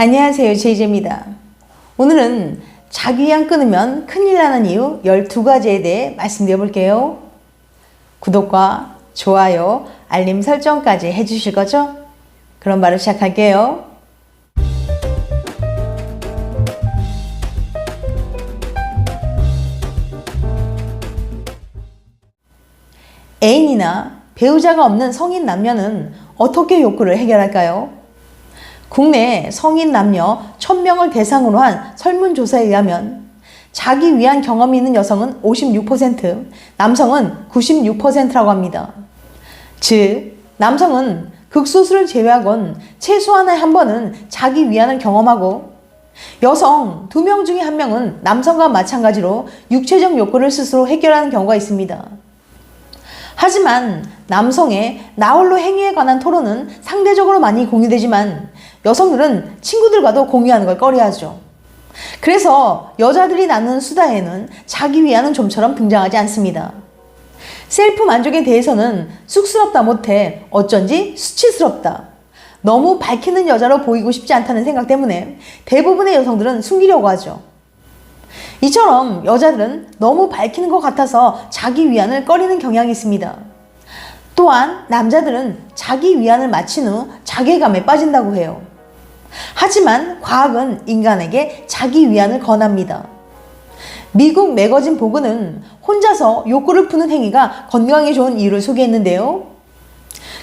안녕하세요, 제이제입니다. 오늘은 자기위안 끊으면 큰일 나는 이유 12가지에 대해 말씀드려 볼게요. 구독과 좋아요, 알림 설정까지 해주실 거죠? 그럼 바로 시작할게요. 애인이나 배우자가 없는 성인 남녀는 어떻게 욕구를 해결할까요? 국내 성인 남녀 1000명을 대상으로 한 설문조사에 의하면 자기 위안 경험이 있는 여성은 56%, 남성은 96%라고 합니다. 즉, 남성은 극소수를 제외하곤 최소한의 한 번은 자기 위안을 경험하고 여성 2명 중에 1명은 남성과 마찬가지로 육체적 욕구를 스스로 해결하는 경우가 있습니다. 하지만 남성의 나홀로 행위에 관한 토론은 상대적으로 많이 공유되지만 여성들은 친구들과도 공유하는 걸 꺼려하죠. 그래서 여자들이 나누는 수다에는 자기 위안은 좀처럼 등장하지 않습니다. 셀프 만족에 대해서는 쑥스럽다 못해 어쩐지 수치스럽다, 너무 밝히는 여자로 보이고 싶지 않다는 생각 때문에 대부분의 여성들은 숨기려고 하죠. 이처럼 여자들은 너무 밝히는 것 같아서 자기 위안을 꺼리는 경향이 있습니다. 또한 남자들은 자기 위안을 마친 후 자괴감에 빠진다고 해요. 하지만 과학은 인간에게 자기 위안을 권합니다. 미국 매거진 보그는 혼자서 욕구를 푸는 행위가 건강에 좋은 이유를 소개했는데요.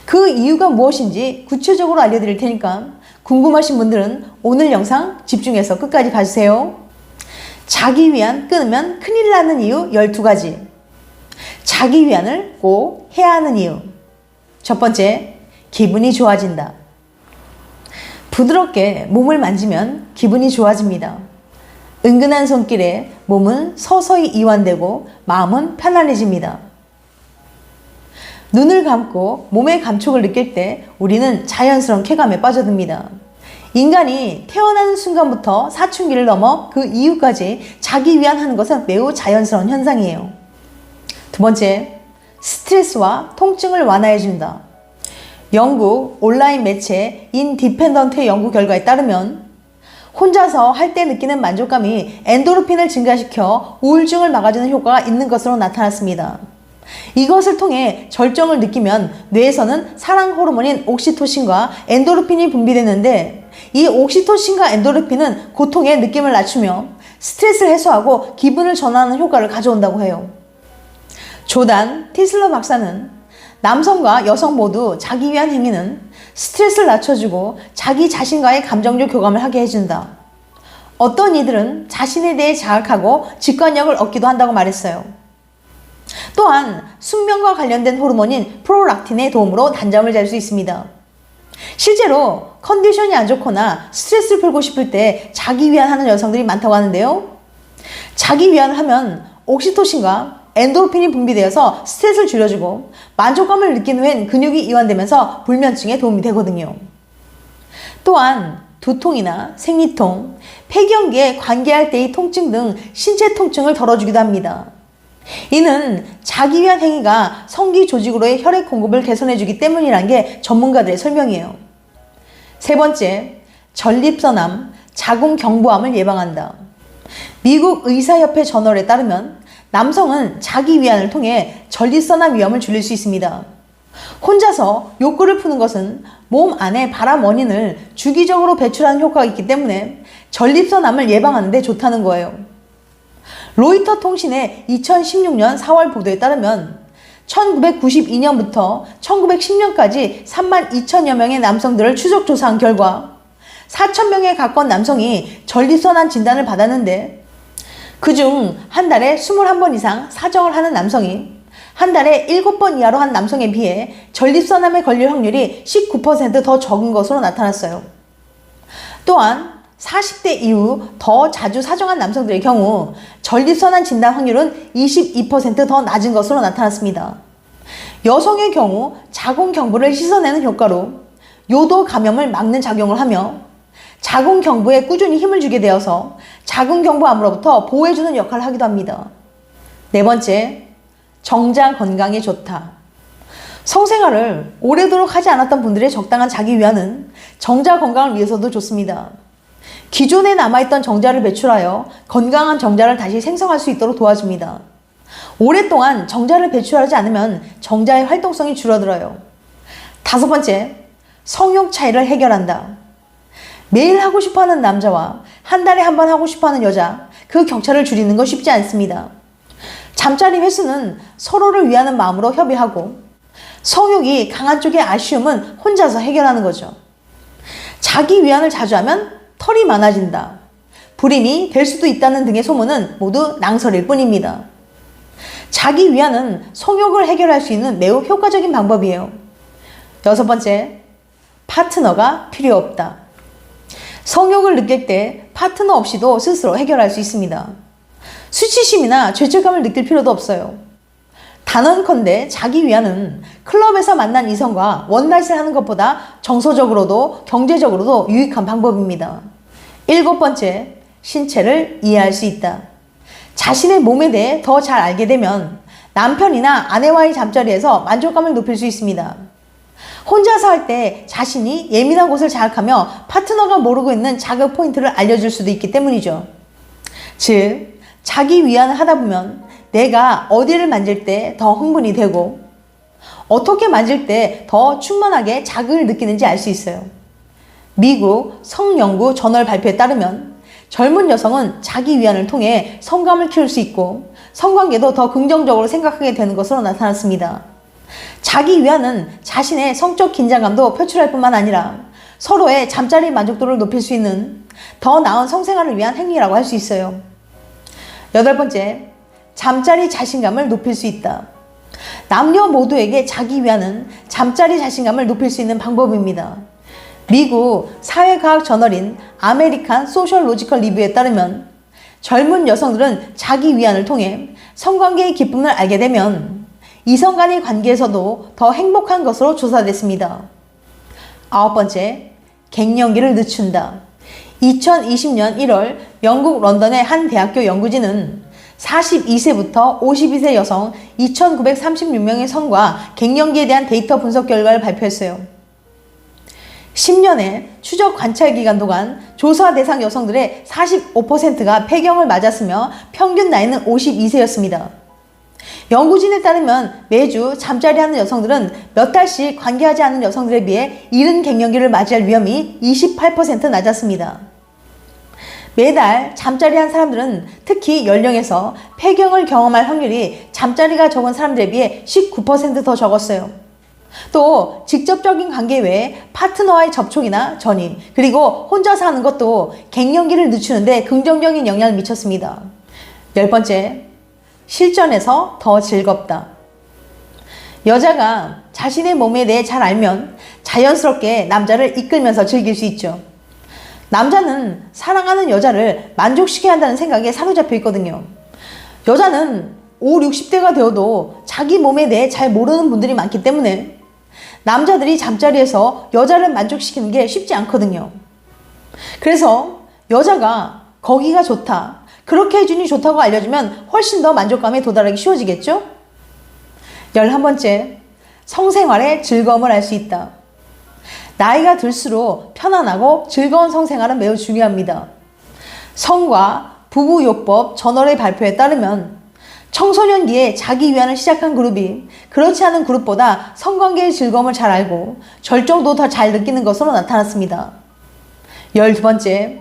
그 이유가 무엇인지 구체적으로 알려드릴 테니까 궁금하신 분들은 오늘 영상 집중해서 끝까지 봐주세요. 자기 위안 끊으면 큰일 나는 이유 12가지. 자기 위안을 꼭 해야 하는 이유. 첫 번째, 기분이 좋아진다. 부드럽게 몸을 만지면 기분이 좋아집니다. 은근한 손길에 몸은 서서히 이완되고 마음은 편안해집니다. 눈을 감고 몸의 감촉을 느낄 때 우리는 자연스러운 쾌감에 빠져듭니다. 인간이 태어나는 순간부터 사춘기를 넘어 그 이후까지 자기 위안하는 것은 매우 자연스러운 현상이에요. 두 번째, 스트레스와 통증을 완화해준다. 영국 온라인 매체 인디펜던트의 연구 결과에 따르면 혼자서 할 때 느끼는 만족감이 엔도르핀을 증가시켜 우울증을 막아주는 효과가 있는 것으로 나타났습니다. 이것을 통해 절정을 느끼면 뇌에서는 사랑 호르몬인 옥시토신과 엔도르핀이 분비되는데 이 옥시토신과 엔도르핀은 고통의 느낌을 낮추며 스트레스를 해소하고 기분을 전환하는 효과를 가져온다고 해요. 조단 티슬러 박사는 남성과 여성 모두 자기 위안 행위는 스트레스를 낮춰주고 자기 자신과의 감정적 교감을 하게 해준다. 어떤 이들은 자신에 대해 자각하고 직관력을 얻기도 한다고 말했어요. 또한 숙면과 관련된 호르몬인 프롤락틴의 도움으로 단잠을 잘 수 있습니다. 실제로 컨디션이 안 좋거나 스트레스를 풀고 싶을 때 자기 위안하는 여성들이 많다고 하는데요. 자기 위안을 하면 옥시토신과 엔도르핀이 분비되어서 스트레스를 줄여주고 만족감을 느낀 후엔 근육이 이완되면서 불면증에 도움이 되거든요. 또한 두통이나 생리통, 폐경기에 관계할 때의 통증 등 신체 통증을 덜어주기도 합니다. 이는 자기 위안 행위가 성기 조직으로의 혈액 공급을 개선해주기 때문이라는 게 전문가들의 설명이에요. 세 번째, 전립선암, 자궁경부암을 예방한다. 미국 의사협회 저널에 따르면 남성은 자기 위안을 통해 전립선암 위험을 줄일 수 있습니다. 혼자서 욕구를 푸는 것은 몸 안에 발암 원인을 주기적으로 배출하는 효과가 있기 때문에 전립선암을 예방하는 데 좋다는 거예요. 로이터 통신의 2016년 4월 보도에 따르면 1992년부터 1910년까지 32,000여 명의 남성들을 추적 조사한 결과 4,000명에 가까운 남성이 전립선암 진단을 받았는데 그중 한 달에 21번 이상 사정을 하는 남성이 한 달에 7번 이하로 한 남성에 비해 전립선암에 걸릴 확률이 19% 더 적은 것으로 나타났어요. 또한 40대 이후 더 자주 사정한 남성들의 경우 전립선암 진단 확률은 22% 더 낮은 것으로 나타났습니다. 여성의 경우 자궁경부를 씻어내는 효과로 요도 감염을 막는 작용을 하며 자궁경부에 꾸준히 힘을 주게 되어서 자궁경부암으로부터 보호해주는 역할을 하기도 합니다. 네 번째, 정자 건강에 좋다. 성생활을 오래도록 하지 않았던 분들의 적당한 자기 위안은 정자 건강을 위해서도 좋습니다. 기존에 남아있던 정자를 배출하여 건강한 정자를 다시 생성할 수 있도록 도와줍니다. 오랫동안 정자를 배출하지 않으면 정자의 활동성이 줄어들어요. 5번째, 성욕 차이를 해결한다. 매일 하고 싶어하는 남자와 한 달에 한 번 하고 싶어하는 여자, 그 격차를 줄이는 건 쉽지 않습니다. 잠자리 횟수는 서로를 위하는 마음으로 협의하고, 성욕이 강한 쪽의 아쉬움은 혼자서 해결하는 거죠. 자기 위안을 자주 하면 털이 많아진다, 불임이 될 수도 있다는 등의 소문은 모두 낭설일 뿐입니다. 자기 위안은 성욕을 해결할 수 있는 매우 효과적인 방법이에요. 6번째, 파트너가 필요 없다. 성욕을 느낄 때 파트너 없이도 스스로 해결할 수 있습니다. 수치심이나 죄책감을 느낄 필요도 없어요. 단언컨대 자기 위안은 클럽에서 만난 이성과 원나잇을 하는 것보다 정서적으로도 경제적으로도 유익한 방법입니다. 7번째, 신체를 이해할 수 있다. 자신의 몸에 대해 더 잘 알게 되면 남편이나 아내와의 잠자리에서 만족감을 높일 수 있습니다. 혼자서 할 때 자신이 예민한 곳을 자극하며 파트너가 모르고 있는 자극 포인트를 알려줄 수도 있기 때문이죠. 즉, 자기 위안을 하다 보면 내가 어디를 만질 때 더 흥분이 되고 어떻게 만질 때 더 충만하게 자극을 느끼는지 알 수 있어요. 미국 성연구 저널 발표에 따르면 젊은 여성은 자기 위안을 통해 성감을 키울 수 있고 성관계도 더 긍정적으로 생각하게 되는 것으로 나타났습니다. 자기 위안은 자신의 성적 긴장감도 표출할 뿐만 아니라 서로의 잠자리 만족도를 높일 수 있는 더 나은 성생활을 위한 행위라고 할 수 있어요. 8번째, 잠자리 자신감을 높일 수 있다. 남녀 모두에게 자기 위안은 잠자리 자신감을 높일 수 있는 방법입니다. 미국 사회과학 저널인 아메리칸 소셜 로지컬 리뷰에 따르면 젊은 여성들은 자기 위안을 통해 성관계의 기쁨을 알게 되면 이성 간의 관계에서도 더 행복한 것으로 조사됐습니다. 9번째, 갱년기를 늦춘다. 2020년 1월 영국 런던의 한 대학교 연구진은 42세부터 52세 여성 2,936명의 성과 갱년기에 대한 데이터 분석 결과를 발표했어요. 10년의 추적 관찰 기간 동안 조사 대상 여성들의 45%가 폐경을 맞았으며 평균 나이는 52세였습니다. 연구진에 따르면 매주 잠자리하는 여성들은 몇 달씩 관계하지 않은 여성들에 비해 이른 갱년기를 맞이할 위험이 28% 낮았습니다. 매달 잠자리한 사람들은 특히 연령에서 폐경을 경험할 확률이 잠자리가 적은 사람들에 비해 19% 더 적었어요. 또 직접적인 관계 외에 파트너와의 접촉이나 전이 그리고 혼자서 하는 것도 갱년기를 늦추는데 긍정적인 영향을 미쳤습니다. 10번째, 실전에서 더 즐겁다. 여자가 자신의 몸에 대해 잘 알면 자연스럽게 남자를 이끌면서 즐길 수 있죠. 남자는 사랑하는 여자를 만족시켜야 한다는 생각에 사로잡혀 있거든요. 여자는 5, 60대가 되어도 자기 몸에 대해 잘 모르는 분들이 많기 때문에 남자들이 잠자리에서 여자를 만족시키는 게 쉽지 않거든요. 그래서 여자가 거기가 좋다, 그렇게 해주니 좋다고 알려주면 훨씬 더 만족감에 도달하기 쉬워지겠죠? 11번째, 성생활의 즐거움을 알 수 있다. 나이가 들수록 편안하고 즐거운 성생활은 매우 중요합니다. 성과 부부요법 저널의 발표에 따르면 청소년기에 자기 위안을 시작한 그룹이 그렇지 않은 그룹보다 성관계의 즐거움을 잘 알고 절정도 더 잘 느끼는 것으로 나타났습니다. 12번째,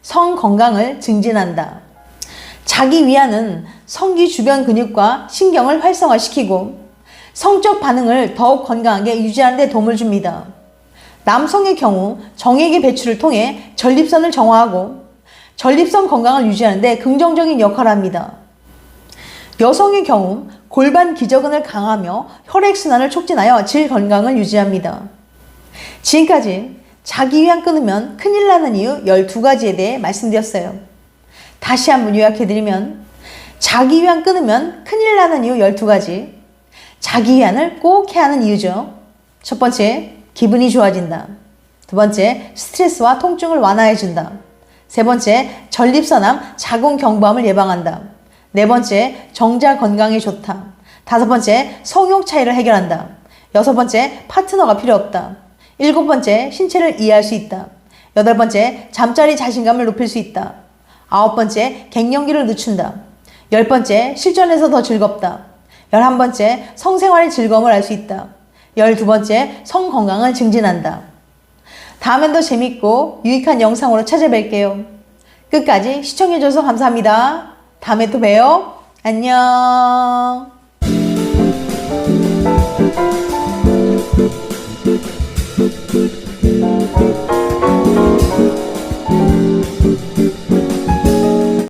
성 건강을 증진한다. 자기 위안은 성기 주변 근육과 신경을 활성화시키고 성적 반응을 더욱 건강하게 유지하는 데 도움을 줍니다. 남성의 경우 정액의 배출을 통해 전립선을 정화하고 전립선 건강을 유지하는 데 긍정적인 역할을 합니다. 여성의 경우 골반 기저근을 강화하며 혈액순환을 촉진하여 질 건강을 유지합니다. 지금까지 자기 위안 끊으면 큰일 나는 이유 12가지에 대해 말씀드렸어요. 다시 한번 요약해드리면 자기 위안 끊으면 큰일 나는 이유 12가지, 자기 위안을 꼭 해야 하는 이유죠. 첫 번째, 기분이 좋아진다. 두 번째, 스트레스와 통증을 완화해준다. 세 번째, 전립선암 자궁 경부암을 예방한다. 네 번째, 정자 건강에 좋다. 다섯 번째, 성욕 차이를 해결한다. 여섯 번째, 파트너가 필요 없다. 일곱 번째, 신체를 이해할 수 있다. 8번째, 잠자리 자신감을 높일 수 있다. 9번째, 갱년기를 늦춘다. 10번째, 실전에서 더 즐겁다. 11번째, 성생활의 즐거움을 알 수 있다. 12번째, 성 건강을 증진한다. 다음엔 더 재밌고 유익한 영상으로 찾아뵐게요. 끝까지 시청해줘서 감사합니다. 다음에 또 봬요. 안녕.